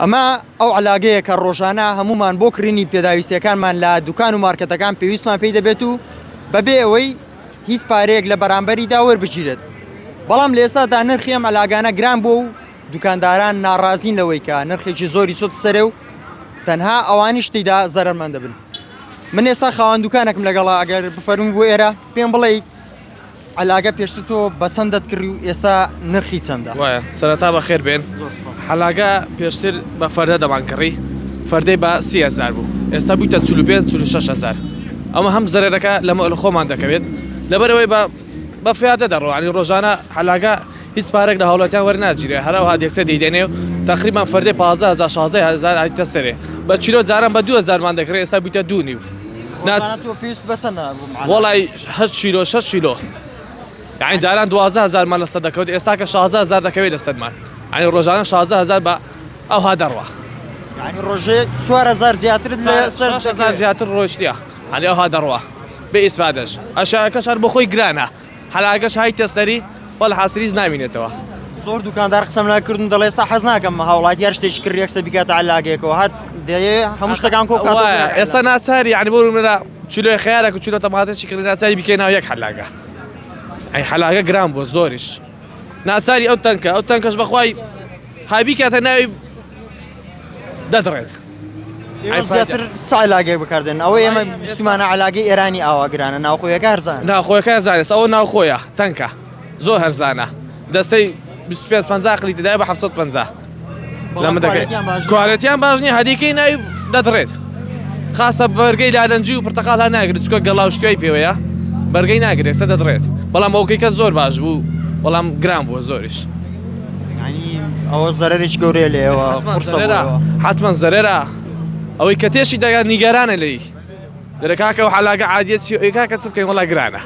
ئەمە ئەو علاگەیە کە ڕۆژانە هەمومان بۆ کڕینی پێداویستیەکانمان لە دوکان و مارکەتەکان پێویستمان پێی دەبێت و بەبێ ئەوەی هیچ پارەیەک لە بەرامبەریدا وەربگیرێت. بەڵام لە ئێستادا نرخی ئەم علاگانە گران بوو و دوکانداران ناڕازین لەوەی کە نرخێکی زۆری سوت سەرێ و تەنها ئەوانی شتیدا زەرمەند دەبن. من ئێستا خاوەن دوکانێکم لەگەڵا ئەگەر بفەرمی بۆ ئێرە پێم بڵێ علاگە پێشتر تۆ بە چەندت کردی و ئێستا نرخی چەندە؟ وایە سەرەتا بە خێر بێن. حەلاگە پێشتر بە فەردە دەمان کڕی، فەردەی بە 30,000 بوو، ئێستا بوویتە 45-46,000. ئەمە هەم زەرەرەکە لە خۆمان دەکەوێت لەبەرەوەی بە فیادە دەڕۆ، ینی ڕۆژانە حەلاگە هیچ پارێک لە هاوڵاتیان وەرناگیرێ، هەراوها دێکسە دەیدێنێ و تقریبان فەردەی 15,000-16,000 هاتیتە سەرێ. بە چیلۆ جاران بە 2,000مان دەکرێت، ئێستا بوویتە 2.5. پێویست بەچەندە؟ وەڵی 8 کیلۆ 6 کیلۆ، یعنی جاران 12,000مان لەسەر دەکەوێت، ئێستا کە 16,000 دەکەوێت لەسەرمان، ینی ڕۆژانە 16,000 بە ئەوها دەڕوە. ینی ڕۆژێ 4,000 زیاترت لەسەر 6,000 زیاتر ڕۆیشتە، ینی ئەوها دەڕوە بە ئیسفادەش. ئەشیاکەش هەر بۆ خۆی گرانە، حەلاگەش هایتە سەری وەڵ حاسریز نامینێتەوە. زۆر دوکاندار قسەم لەکردن دەڵێ ئێستا حەز ناکەم هاوڵات یار شتێکی کرد یەکسە بیکاتە علاگەیەکەوە هات دەیێ هەموو شتەکان کۆ بکات. ئێستا ناچاری ینی بۆ منە چیلۆی خیارێک و چیلۆ تەماتێکی کردی ناچاری بکەینەوە یەک حەلاگە. ئەی حەلاگە گران بۆ زۆریش ناچاری ئەو تەنکە، ئەو تەنکەش بەخوای هابی کاتە ناوی دەدڕێت. زیاتر چ علاگەیەک بەکاردێن؟ ئەوەی ئێمە بیستمانە علاگەی ئێرانی ئاوا گرانە، ناوخۆیەکە هەرزانە. ناوخۆیەکە هەرزانێت، ئەوە ناوخۆیە تەنکە زۆر هەرزانە، دەستەی 25-50 قلی تدای بە 750 لەمە دەکەیت. کوالەتیان باش نییە، هەدیکەی ناوی دەدڕێت، خاصە بەرگەی لادەنجی و پرتەقال ها ناگرێت، چکە گەڵا و شتوای پێوەیە بەرگەی ناگرێت، سە دەدڕێت. بەڵام ئەوکەیکە زۆر باش بوو، بەڵام گران بووە زۆریش. ینی ئەوە زەرەرێکی گەورەیە لێەوە، حتمما زەرەرە. ئەوەی کە تێشی دەگات نیگەرانە لێی دەرەکاکە و حەلاگە عادیەتی ئەوی کاکە چ بکەین وەڵا گرانە.